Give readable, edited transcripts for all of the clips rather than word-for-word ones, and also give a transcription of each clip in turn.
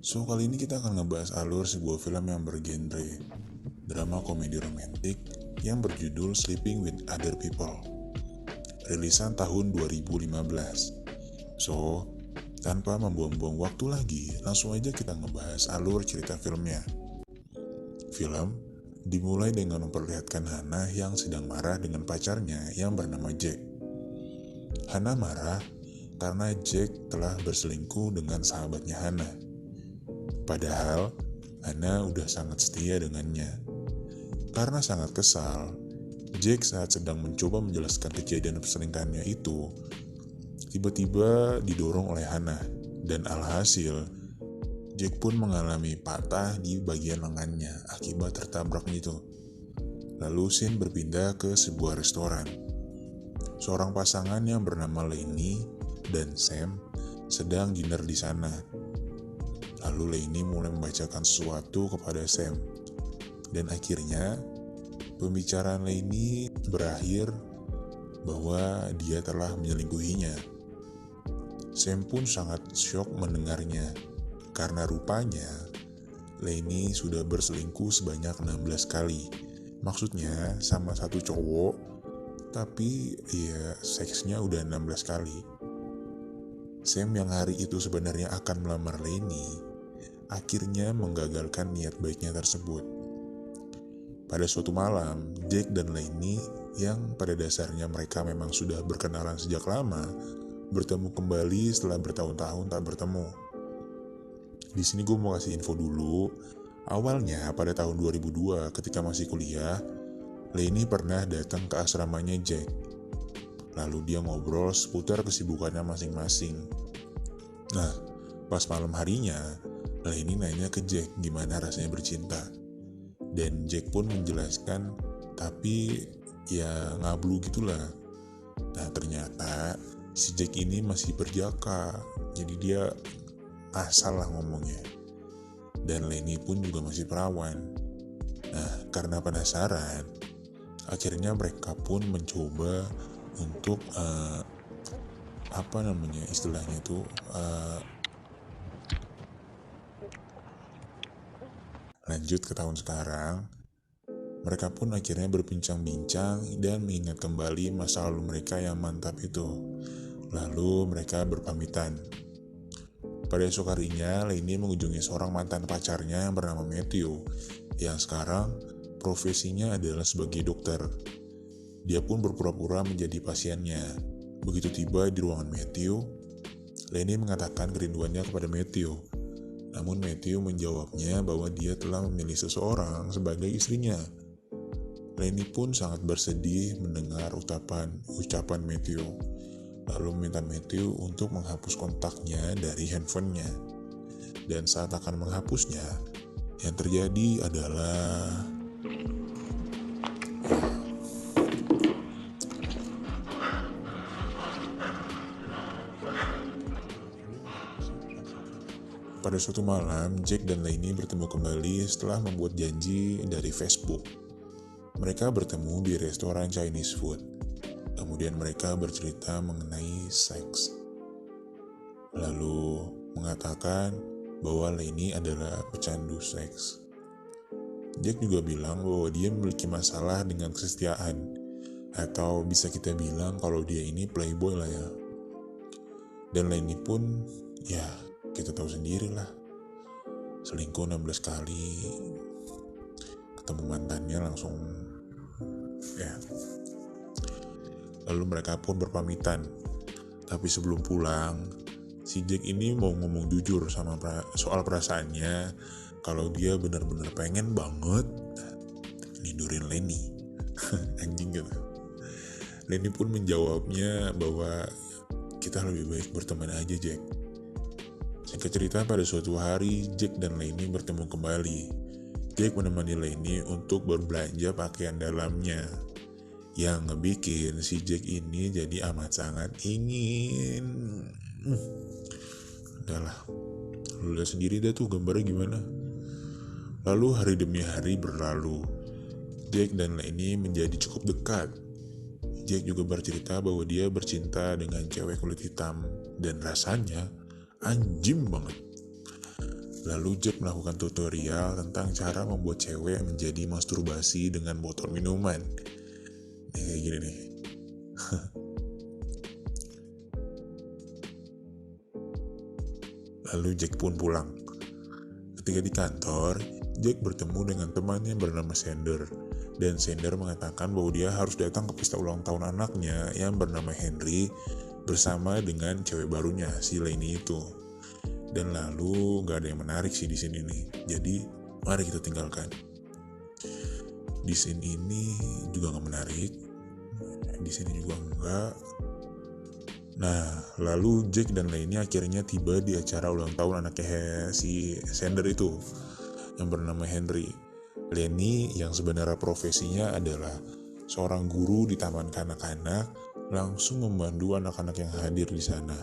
So, kali ini kita akan ngebahas alur sebuah film yang bergenre drama komedi romantik yang berjudul Sleeping with Other People, rilisan tahun 2015. So, tanpa membuang-buang waktu lagi, langsung aja kita ngebahas alur cerita filmnya. Film dimulai dengan memperlihatkan Hannah yang sedang marah dengan pacarnya yang bernama Jack. Hannah marah karena Jack telah berselingkuh dengan sahabatnya Hannah. Padahal, Hannah udah sangat setia dengannya. Karena sangat kesal, Jack saat sedang mencoba menjelaskan kejadian perselingkuhannya itu, tiba-tiba didorong oleh Hannah, dan alhasil, Jack pun mengalami patah di bagian lengannya akibat tertabrak itu. Lalu scene berpindah ke sebuah restoran. Seorang pasangan yang bernama Lenny dan Sam sedang dinner di sana. Lalu Lenny mulai membacakan sesuatu kepada Sam. Dan akhirnya, pembicaraan Lenny berakhir bahwa dia telah menyelingkuhinya. Sam pun sangat syok mendengarnya, karena rupanya Lenny sudah berselingkuh sebanyak 16 kali. Maksudnya sama satu cowok, tapi ya seksnya udah 16 kali. Sam yang hari itu sebenarnya akan melamar Lenny, akhirnya menggagalkan niat baiknya tersebut. Pada suatu malam, Jack dan Lenny yang pada dasarnya mereka memang sudah berkenalan sejak lama, bertemu kembali setelah bertahun-tahun tak bertemu. Di sini gue mau kasih info dulu. Awalnya pada tahun 2002 ketika masih kuliah, Lenny pernah datang ke asramanya Jack. Lalu dia ngobrol seputar kesibukannya masing-masing. Nah, pas malam harinya, Lenny nanya ke Jack gimana rasanya bercinta. Dan Jack pun menjelaskan, tapi ya ngablu gitulah. Nah, ternyata si Jack ini masih berjaka, jadi dia asal lah ngomongnya. Dan Lenny pun juga masih perawan. Nah, karena penasaran, akhirnya mereka pun mencoba untuk istilahnya itu lanjut ke tahun sekarang. Mereka pun akhirnya berbincang-bincang dan mengingat kembali masa lalu mereka yang mantap itu. Lalu mereka berpamitan. Pada esok harinya, Lenny mengunjungi seorang mantan pacarnya yang bernama Matthew, yang sekarang profesinya adalah sebagai dokter. Dia pun berpura-pura menjadi pasiennya. Begitu tiba di ruangan Matthew, Lenny mengatakan kerinduannya kepada Matthew. Namun Matthew menjawabnya bahwa dia telah memilih seseorang sebagai istrinya. Lenny pun sangat bersedih mendengar ucapan Matthew. Lalu meminta Matthew untuk menghapus kontaknya dari handphonenya. Dan saat akan menghapusnya, yang terjadi adalah pada suatu malam, Jack dan Lenny bertemu kembali setelah membuat janji dari Facebook. Mereka bertemu di restoran Chinese food. Kemudian mereka bercerita mengenai seks. Lalu mengatakan bahwa Lenny adalah pecandu seks. Jack juga bilang bahwa dia memiliki masalah dengan kesetiaan. Atau bisa kita bilang kalau dia ini playboy lah ya. Dan Lenny pun ya kita tahu sendiri lah, selingkuh 16 kali, ketemu mantannya langsung ya. Lalu mereka pun berpamitan. Tapi sebelum pulang, si Jack ini mau ngomong jujur sama soal perasaannya, kalau dia benar-benar pengen banget nindurin Lenny. Anjing gitu. Lenny pun menjawabnya bahwa kita lebih baik berteman aja, Jack. Singkat cerita, pada suatu hari, Jack dan Lenny bertemu kembali. Jack menemani Lenny untuk berbelanja pakaian dalamnya, yang ngebikin si Jack ini jadi amat sangat ingin. Udahlah, lu lihat sendiri dah tuh gambarnya gimana. Lalu hari demi hari berlalu. Jack dan Lenny menjadi cukup dekat. Jack juga bercerita bahwa dia bercinta dengan cewek kulit hitam, dan rasanya anjing banget. Lalu Jack melakukan tutorial tentang cara membuat cewek menjadi masturbasi dengan botol minuman. Nih kayak gini nih. Lalu Jack pun pulang. Ketika di kantor, Jack bertemu dengan temannya bernama Sander. Dan Sander mengatakan bahwa dia harus datang ke pesta ulang tahun anaknya yang bernama Henry bersama dengan cewek barunya, si Lenny itu. Dan lalu gak ada yang menarik sih di sini nih. Jadi mari kita tinggalkan. Di sini ini juga gak menarik. Di sini juga enggak. Nah, lalu Jack dan Lenny akhirnya tiba di acara ulang tahun anaknya si Sander itu yang bernama Henry. Lenny yang sebenarnya profesinya adalah seorang guru di taman kanak-kanak langsung membantu anak-anak yang hadir di sana.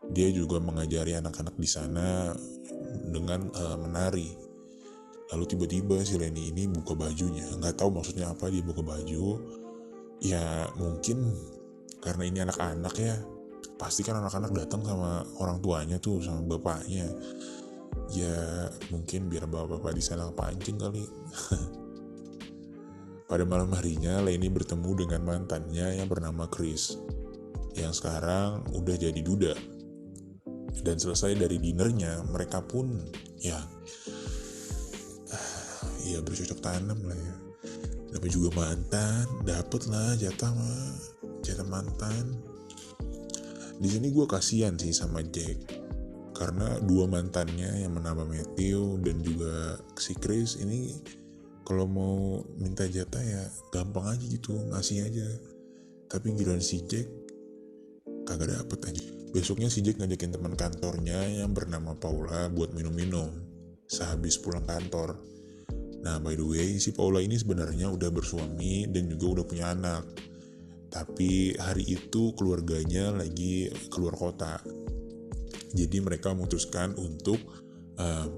Dia juga mengajari anak-anak di sana dengan menari. Lalu tiba-tiba si Lenny ini buka bajunya. Nggak tahu maksudnya apa dia buka baju. Ya mungkin karena ini anak-anak ya. Pasti kan anak-anak datang sama orang tuanya tuh, sama bapaknya. Ya mungkin biar bapak-bapak di sana kepancing kali. Pada malam harinya Lenny bertemu dengan mantannya yang bernama Chris, yang sekarang udah jadi duda. Dan selesai dari dinernya, mereka pun ya bercocok tanam lah ya. Dapat juga mantan, dapet lah jatah mantan. Di sini gue kasihan sih sama Jack, karena dua mantannya yang bernama Matthew dan juga si Chris ini kalau mau minta jatah ya gampang aja gitu, ngasih aja. Tapi giliran si Jack kagak dapet aja. Besoknya si Jack ngajakin teman kantornya yang bernama Paula buat minum-minum sehabis pulang kantor. Nah by the way, si Paula ini sebenarnya udah bersuami dan juga udah punya anak. Tapi hari itu keluarganya lagi keluar kota. Jadi mereka memutuskan untuk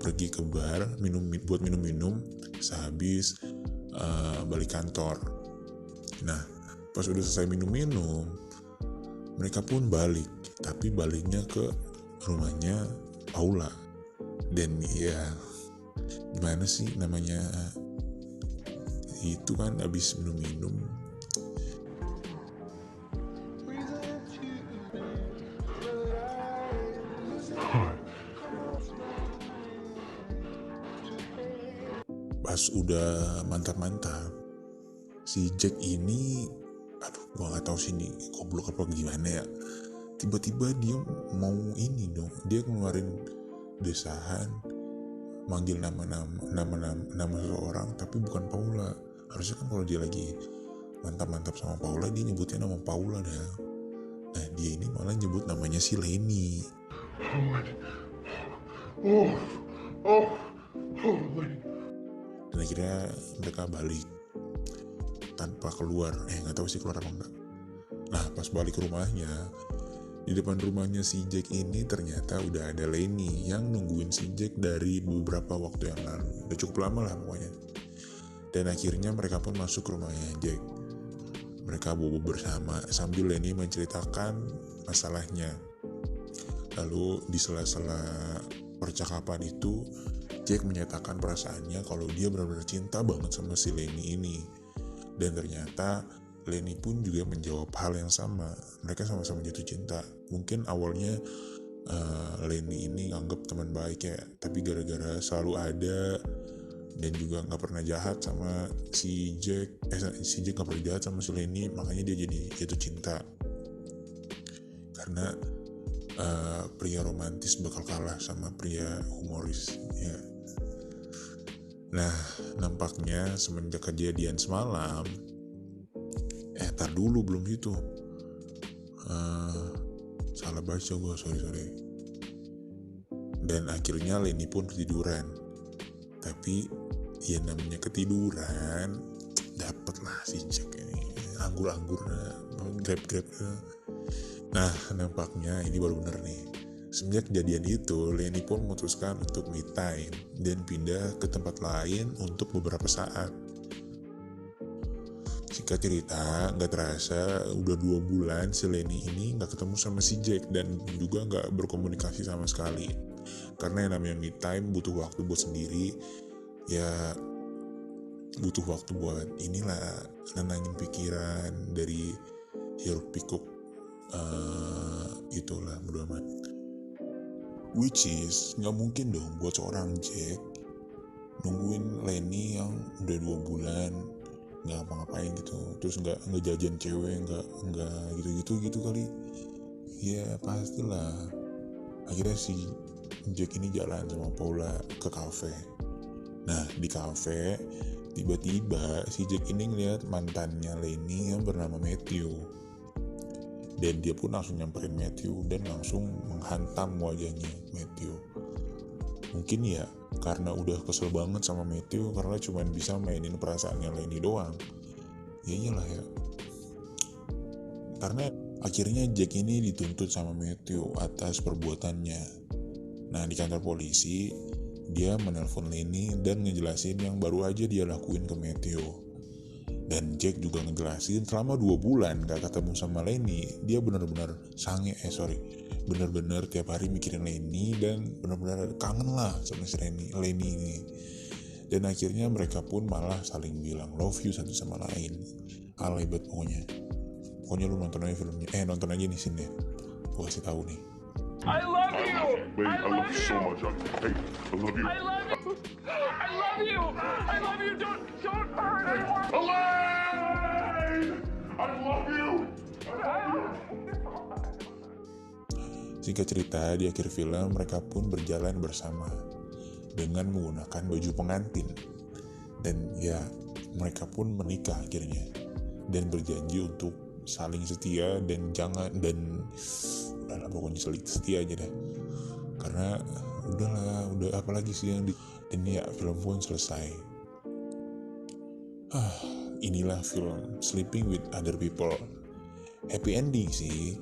pergi ke bar buat minum-minum sehabis balik kantor. Nah pas udah selesai minum-minum, mereka pun balik, tapi baliknya ke rumahnya Paula. Dan ya gimana sih namanya, itu kan abis minum-minum pas udah mantap-mantap, si Jack ini gua nggak tahu sih ini goblok apa gimana ya, tiba-tiba dia mau ini dong, dia ngeluarin desahan manggil nama seseorang tapi bukan Paula. Harusnya kan kalau dia lagi mantap-mantap sama Paula dia nyebutnya nama Paula dah. Nah dia ini malah nyebut namanya si Lenny. Dan akhirnya mereka balik tanpa keluar, nggak tahu sih keluar apa enggak. Nah pas balik ke rumahnya, di depan rumahnya si Jack ini ternyata udah ada Lenny yang nungguin si Jack dari beberapa waktu yang lalu. Udah cukup lama lah pokoknya. Dan akhirnya mereka pun masuk ke rumahnya Jack. Mereka bobo bersama sambil Lenny menceritakan masalahnya. Lalu di sela-sela percakapan itu, Jack menyatakan perasaannya kalau dia benar-benar cinta banget sama si Lenny ini. Dan ternyata Lenny pun juga menjawab hal yang sama. Mereka sama-sama jatuh cinta. Mungkin awalnya Lenny ini nganggep teman baik ya, tapi gara-gara selalu ada dan juga nggak pernah jahat sama si Jack nggak pernah jahat sama si Lenny, makanya dia jadi jatuh cinta. Karena pria romantis bakal kalah sama pria humoris ya. Nah nampaknya semenjak kejadian semalam, tar dulu belum gitu, salah baca gue, sorry. Dan akhirnya Lenny pun ketiduran. Tapi ya namanya ketiduran, dapet lah si Jack ini anggur grab. Nah nampaknya ini baru bener nih. Semenjak kejadian itu, Lenny pun memutuskan untuk me time dan pindah ke tempat lain untuk beberapa saat. Singkat cerita, gak terasa udah 2 bulan si Lenny ini gak ketemu sama si Jack dan juga gak berkomunikasi sama sekali. karena yang namanya me time butuh waktu buat sendiri, ya butuh waktu buat inilah nenangin pikiran dari hiruk pikuk itulah bodo amat. Which is nggak mungkin dong buat seorang Jack nungguin Lenny yang udah 2 bulan nggak ngapa-ngapain gitu, terus nggak jajan cewek, nggak gitu kali. Ya pastilah akhirnya si Jack ini jalan sama Paula ke kafe. Nah di kafe tiba-tiba si Jack ini ngeliat mantannya Lenny yang bernama Matthew, dan dia pun langsung nyamperin Matthew dan langsung menghantam wajahnya Matthew. Mungkin ya karena udah kesel banget sama Matthew karena cuma bisa mainin perasaannya Lenny doang. Ya iyalah ya, karena akhirnya Jack ini dituntut sama Matthew atas perbuatannya. Nah di kantor polisi dia menelpon Lenny dan ngejelasin yang baru aja dia lakuin ke Matthew. Dan Jack juga ngejelasin selama 2 bulan gak ketemu sama Lenny, dia benar-benar benar-benar tiap hari mikirin Lenny dan benar-benar kangen lah sama si Lenny ini. Dan akhirnya mereka pun malah saling bilang love you satu sama lain. Alay banget pokoknya lu nonton aja filmnya, nonton aja nih scene-nya, gua kasih tahu nih. I love you. Babe, I love you so much. Hey, I love you. I love you. I love you. I love you. Don't hurt anymore. Elaine! I love you. Singkat cerita, di akhir film mereka pun berjalan bersama dengan menggunakan baju pengantin. Dan ya, mereka pun menikah akhirnya dan berjanji untuk saling setia dan udahlah pokoknya setia aja deh. Karena udah apalagi sih yang dan ya film pun selesai. Inilah film Sleeping with Other People. Happy ending sih,